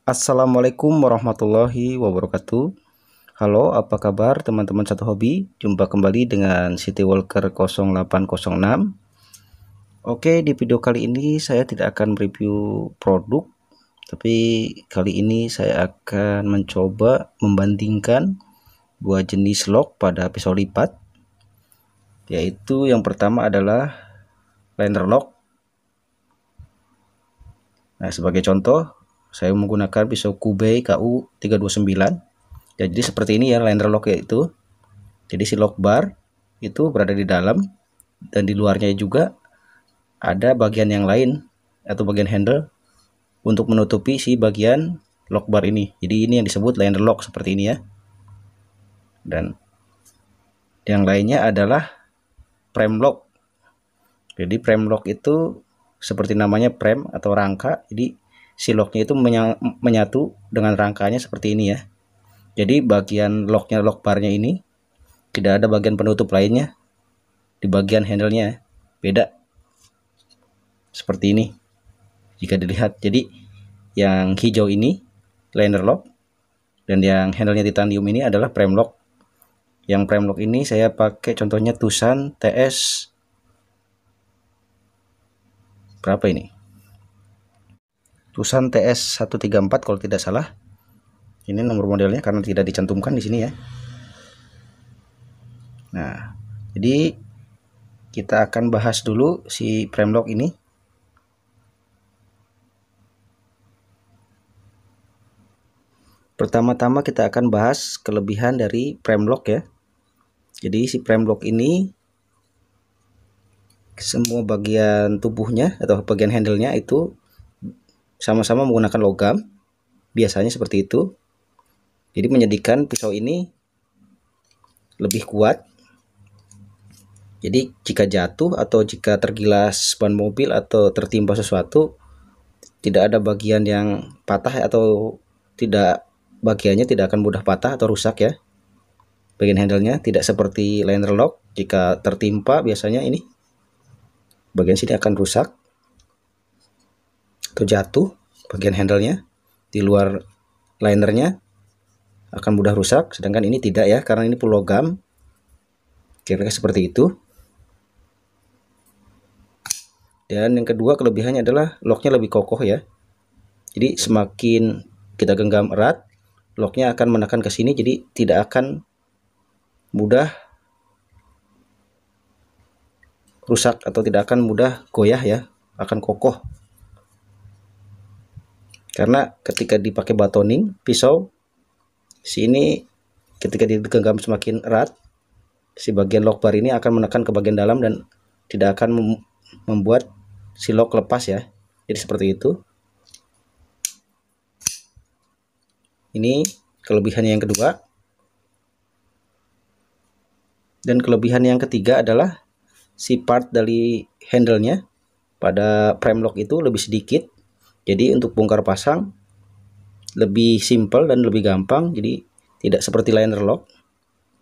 Assalamualaikum warahmatullahi wabarakatuh. Halo, apa kabar teman-teman satu hobi? Jumpa kembali dengan City Walker 0806. Oke, di video kali ini saya tidak akan review produk, tapi kali ini saya akan mencoba membandingkan dua jenis lock pada pisau lipat, yaitu yang pertama adalah liner lock. Nah, sebagai contoh saya menggunakan pisau Kubey KU 329. Ya, jadi seperti ini ya liner lock yaitu. Jadi si lock bar itu berada di dalam dan di luarnya juga ada bagian yang lain atau bagian handle untuk menutupi si bagian lock bar ini. Jadi ini yang disebut liner lock seperti ini ya. Dan yang lainnya adalah frame lock. Jadi frame lock itu seperti namanya frame atau rangka. Jadi si locknya itu menyatu dengan rangkanya seperti ini ya. Jadi bagian locknya, lock barnya ini tidak ada bagian penutup lainnya. Di bagian handlenya beda seperti ini jika dilihat. Jadi yang hijau ini liner lock dan yang handlenya titanium ini adalah frame lock. Yang frame lock ini saya pakai contohnya Tucson TS berapa ini, Tucson TS 134 kalau tidak salah. Ini nomor modelnya karena tidak dicantumkan di sini ya. Nah, jadi kita akan bahas dulu si frame lock ini. Pertama-tama kita akan bahas kelebihan dari frame lock ya. Jadi si frame lock ini semua bagian tubuhnya atau bagian handlenya itu sama-sama menggunakan logam. Biasanya seperti itu. Jadi menjadikan pisau ini lebih kuat. Jadi jika jatuh atau jika tergilas ban mobil atau tertimpa sesuatu, tidak ada bagian yang patah atau bagiannya tidak akan mudah patah atau rusak ya. Bagian handlenya tidak seperti liner lock, jika tertimpa biasanya ini bagian sini akan rusak atau jatuh bagian handlenya, di luar linernya akan mudah rusak, sedangkan ini tidak ya, karena ini full logam. Kira-kira seperti itu. Dan yang kedua kelebihannya adalah locknya lebih kokoh ya. Jadi semakin kita genggam erat, locknya akan menekan ke sini, jadi tidak akan mudah rusak atau tidak akan mudah goyah ya, akan kokoh. Karena ketika dipakai batoning pisau, sini ketika digenggam semakin erat, si bagian lock bar ini akan menekan ke bagian dalam dan tidak akan membuat si lock lepas ya. Jadi seperti itu. Ini kelebihannya yang kedua. Dan kelebihan yang ketiga adalah si part dari handlenya pada frame lock itu lebih sedikit. Jadi untuk bongkar pasang lebih simple dan lebih gampang. Jadi tidak seperti liner lock.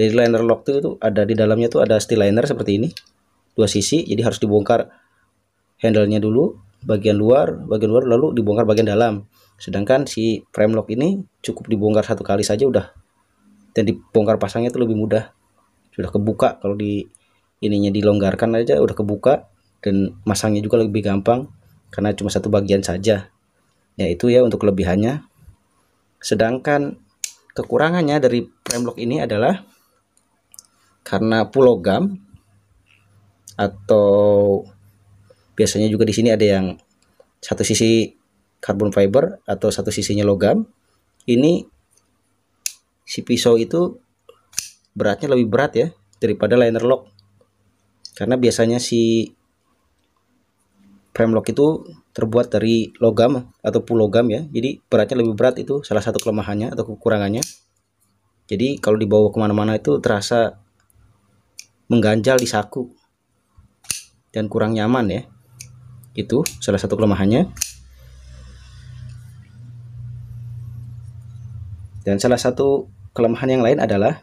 Jadi liner lock itu ada di dalamnya tuh ada steel liner seperti ini, dua sisi. Jadi harus dibongkar handlenya dulu, bagian luar lalu dibongkar bagian dalam. Sedangkan si frame lock ini cukup dibongkar satu kali saja udah, dan dibongkar pasangnya itu lebih mudah, sudah kebuka. Kalau di ininya dilonggarkan aja udah kebuka, dan masangnya juga lebih gampang karena cuma satu bagian saja. Ya itu ya untuk kelebihannya. Sedangkan kekurangannya dari frame lock ini adalah karena full logam, atau biasanya juga di sini ada yang satu sisi carbon fiber atau satu sisinya logam. Ini si pisau itu beratnya lebih berat ya daripada liner lock. Karena biasanya si frame lock itu terbuat dari logam atau full logam ya. Jadi beratnya lebih berat, itu salah satu kelemahannya atau kekurangannya. Jadi kalau dibawa kemana-mana itu terasa mengganjal di saku dan kurang nyaman ya. Itu salah satu kelemahannya. Dan salah satu kelemahan yang lain adalah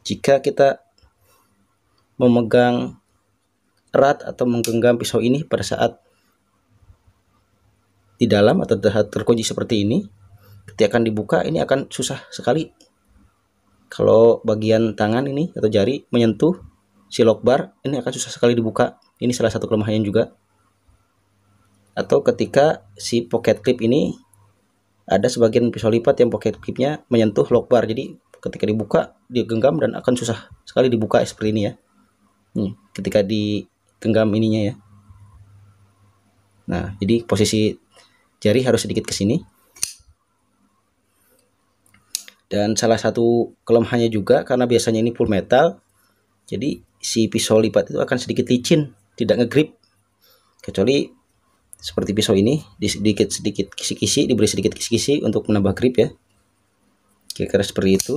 jika kita memegang erat atau menggenggam pisau ini pada saat di dalam atau terkunci seperti ini, ketika akan dibuka ini akan susah sekali. Kalau bagian tangan ini atau jari menyentuh si lock bar, ini akan susah sekali dibuka. Ini salah satu kelemahannya juga. Atau ketika si pocket clip ini ada sebagian pisau lipat yang pocket clipnya menyentuh lock bar, jadi ketika dibuka dia genggam dan akan susah sekali dibuka seperti ini ya. Nih, ketika digenggam ininya ya. Nah, jadi posisi jari harus sedikit ke sini. Dan salah satu kelemahannya juga karena biasanya ini full metal, jadi si pisau lipat itu akan sedikit licin, tidak ngegrip. Kecuali seperti pisau ini, sedikit kisi-kisi, diberi sedikit kisi-kisi untuk menambah grip ya. Kira-kira seperti itu.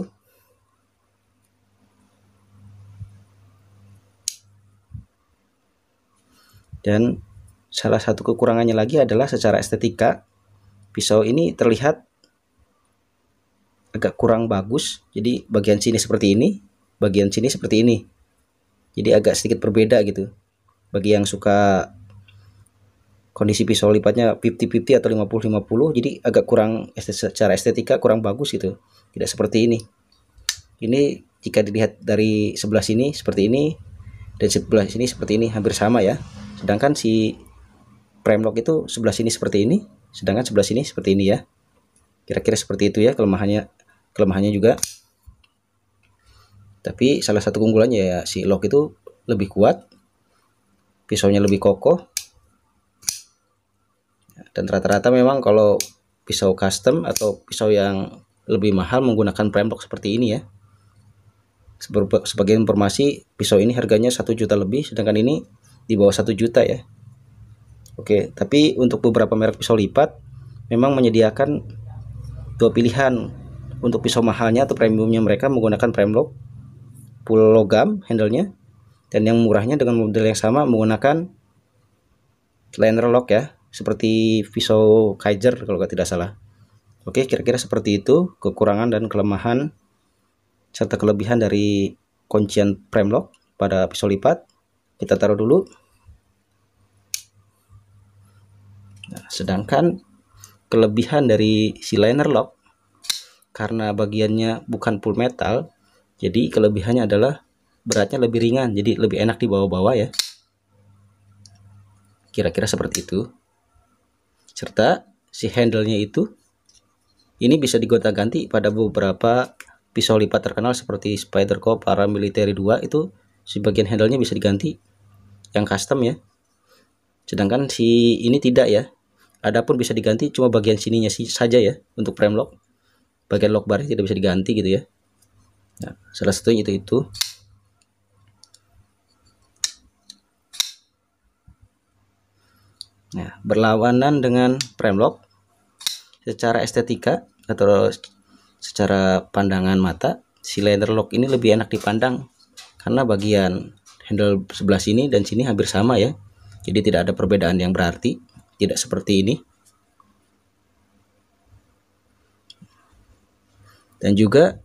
Dan salah satu kekurangannya lagi adalah secara estetika, pisau ini terlihat agak kurang bagus. Jadi bagian sini seperti ini, bagian sini seperti ini. Jadi agak sedikit berbeda gitu. Bagi yang suka kondisi pisau lipatnya 50-50 atau 50-50, jadi agak kurang secara estetika kurang bagus gitu. Tidak seperti ini. Ini jika dilihat dari sebelah sini seperti ini dan sebelah sini seperti ini, hampir sama ya. Sedangkan si frame lock itu sebelah sini seperti ini, sedangkan sebelah sini seperti ini ya. Kira-kira seperti itu ya kelemahannya juga. Tapi salah satu keunggulannya ya si lock itu lebih kuat, pisaunya lebih kokoh. Dan rata-rata memang kalau pisau custom atau pisau yang lebih mahal menggunakan frame lock seperti ini ya. Sebagai informasi, pisau ini harganya 1 juta lebih, sedangkan ini di bawah 1 juta ya. Oke, tapi untuk beberapa merek pisau lipat memang menyediakan dua pilihan. Untuk pisau mahalnya atau premiumnya mereka menggunakan frame lock full logam handle-nya, dan yang murahnya dengan model yang sama menggunakan liner lock ya, seperti pisau Kaiser kalau tidak salah. Oke, kira-kira seperti itu kekurangan dan kelemahan serta kelebihan dari kuncian frame lock pada pisau lipat. Kita taruh dulu. Nah, sedangkan kelebihan dari si liner lock, karena bagiannya bukan full metal, jadi kelebihannya adalah beratnya lebih ringan, jadi lebih enak dibawa-bawa ya. Kira-kira seperti itu. Serta si handle-nya itu ini bisa digonta-ganti pada beberapa pisau lipat terkenal seperti Spyderco Paramilitary 2, itu si bagian handle-nya bisa diganti yang custom ya. Sedangkan si ini tidak ya. Adapun bisa diganti cuma bagian sininya saja ya untuk frame lock. Bagian lock bar tidak bisa diganti gitu ya. Nah, salah satunya itu. Nah, berlawanan dengan frame lock secara estetika atau secara pandangan mata, si liner lock ini lebih enak dipandang karena bagian handle sebelah sini dan sini hampir sama ya. Jadi tidak ada perbedaan yang berarti, tidak seperti ini. Dan juga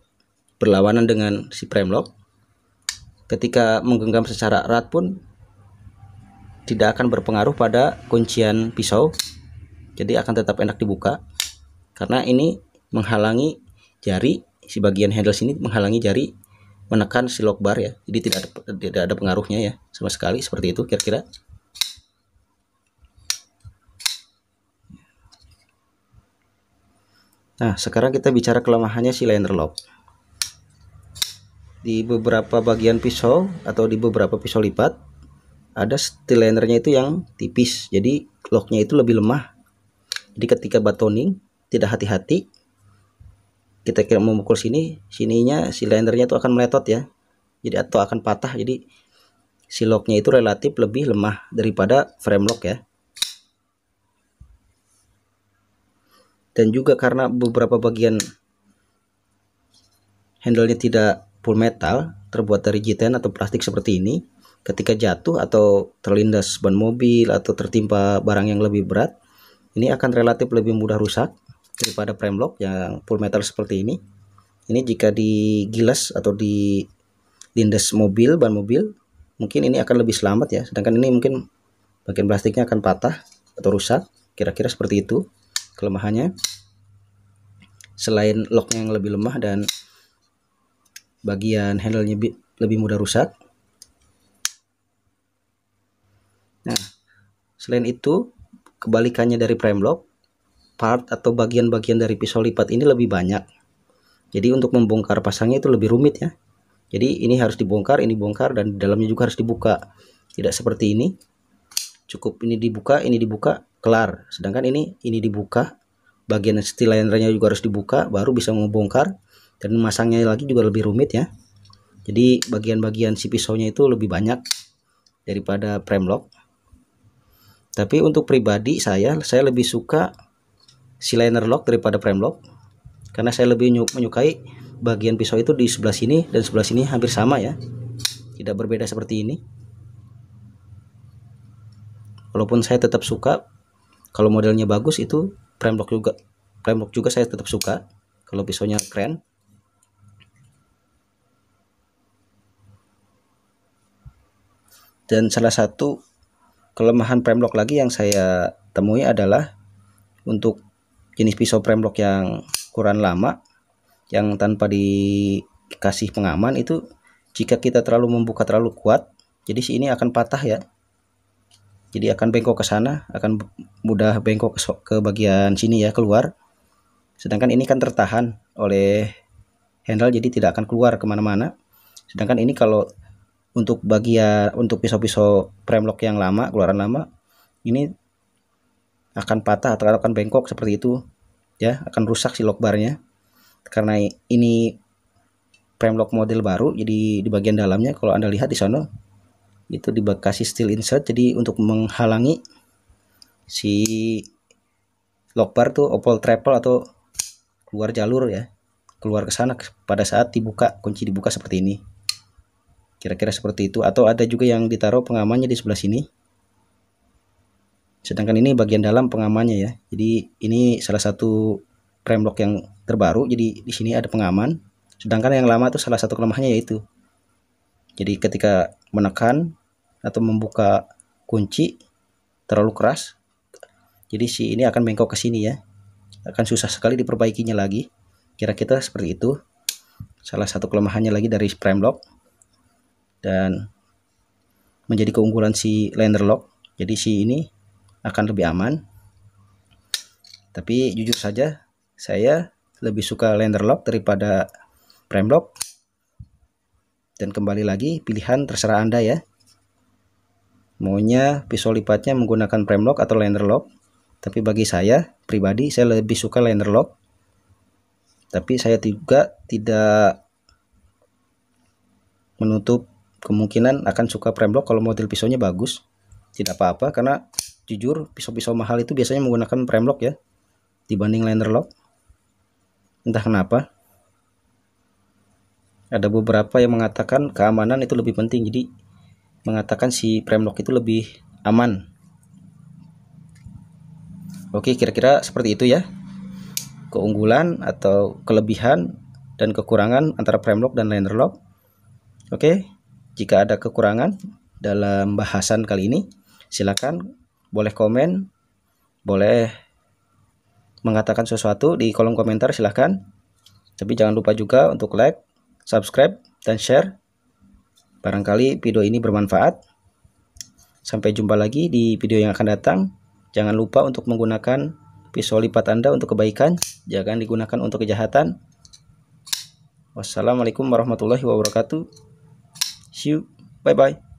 berlawanan dengan si frame lock, ketika menggenggam secara erat pun tidak akan berpengaruh pada kuncian pisau, jadi akan tetap enak dibuka karena ini menghalangi jari, si bagian handle sini menghalangi jari menekan si lock bar ya, jadi tidak ada pengaruhnya ya sama sekali. Seperti itu kira-kira. Nah, sekarang kita bicara kelemahannya si liner lock. Di beberapa bagian pisau atau di beberapa pisau lipat ada steel linernya itu yang tipis, jadi locknya itu lebih lemah. Jadi ketika batoning tidak hati-hati, kita kira memukul sininya si linernya itu akan meletot ya, jadi atau akan patah. Jadi si locknya itu relatif lebih lemah daripada frame lock ya. Dan juga karena beberapa bagian handle-nya tidak full metal, terbuat dari G10 atau plastik seperti ini, ketika jatuh atau terlindas ban mobil atau tertimpa barang yang lebih berat, ini akan relatif lebih mudah rusak daripada frame lock yang full metal seperti ini. Ini jika digilas atau dilindas mobil, ban mobil, mungkin ini akan lebih selamat ya, sedangkan ini mungkin bagian plastiknya akan patah atau rusak. Kira-kira seperti itu kelemahannya. selain locknya yang lebih lemah dan bagian handle-nya lebih mudah rusak. Nah, selain itu, kebalikannya dari prime lock, part atau bagian-bagian dari pisau lipat ini lebih banyak. Jadi untuk membongkar pasangnya itu lebih rumit ya. Jadi ini harus dibongkar, ini bongkar, dan di dalamnya juga harus dibuka. Tidak seperti ini. Cukup ini dibuka, kelar. Sedangkan ini dibuka, bagian steel linernya juga harus dibuka, baru bisa membongkar, dan memasangnya lagi juga lebih rumit ya. Jadi bagian-bagian si pisaunya itu lebih banyak daripada prime lock. Tapi untuk pribadi saya lebih suka si liner lock daripada prime lock, karena saya lebih menyukai bagian pisau itu di sebelah sini dan sebelah sini hampir sama ya, tidak berbeda seperti ini. Walaupun saya tetap suka kalau modelnya bagus itu prime lock juga saya tetap suka kalau pisaunya keren. Dan salah satu kelemahan prime lock lagi yang saya temui adalah untuk jenis pisau prime lock yang ukuran lama yang tanpa dikasih pengaman itu, jika kita terlalu membuka terlalu kuat, jadi si ini akan patah ya. Jadi akan bengkok ke sana, akan mudah bengkok ke bagian sini ya, keluar. Sedangkan ini kan tertahan oleh handle, jadi tidak akan keluar kemana-mana. Sedangkan ini kalau untuk pisau-pisau prime lock yang lama, keluaran lama, ini akan patah atau akan bengkok seperti itu ya, akan rusak si lock barnya. Karena ini prime lock model baru, jadi di bagian dalamnya kalau Anda lihat di sana itu dikasih steel insert, jadi untuk menghalangi si lock bar tuh oval travel atau keluar jalur ya, keluar ke sana pada saat dibuka, kunci dibuka seperti ini. Kira-kira seperti itu. Atau ada juga yang ditaruh pengamannya di sebelah sini. Sedangkan ini bagian dalam pengamannya ya. Jadi ini salah satu prime lock yang terbaru. Jadi di sini ada pengaman. Sedangkan yang lama itu salah satu kelemahannya yaitu, jadi ketika menekan atau membuka kunci terlalu keras, jadi si ini akan bengkok ke sini ya. Akan susah sekali diperbaikinya lagi. Kira-kira seperti itu. Salah satu kelemahannya lagi dari prime lock. Dan menjadi keunggulan si liner lock, jadi si ini akan lebih aman. Tapi jujur saja saya lebih suka liner lock daripada prime lock. Dan kembali lagi, pilihan terserah Anda ya, maunya pisau lipatnya menggunakan prime lock atau liner lock. Tapi bagi saya pribadi, saya lebih suka liner lock. Tapi saya juga tidak menutup kemungkinan akan suka prime lock kalau model pisaunya bagus. Tidak apa-apa, karena jujur pisau-pisau mahal itu biasanya menggunakan prime lock ya dibanding liner lock. Entah kenapa. Ada beberapa yang mengatakan keamanan itu lebih penting, jadi mengatakan si prime lock itu lebih aman. Oke, kira-kira seperti itu ya, keunggulan atau kelebihan dan kekurangan antara prime lock dan liner lock. Oke, jika ada kekurangan dalam bahasan kali ini, silakan boleh komen, boleh mengatakan sesuatu di kolom komentar, silahkan. Tapi jangan lupa juga untuk like, subscribe, dan share. Barangkali video ini bermanfaat. Sampai jumpa lagi di video yang akan datang. Jangan lupa untuk menggunakan pisau lipat Anda untuk kebaikan, jangan digunakan untuk kejahatan. Wassalamualaikum warahmatullahi wabarakatuh. See you. Bye-bye.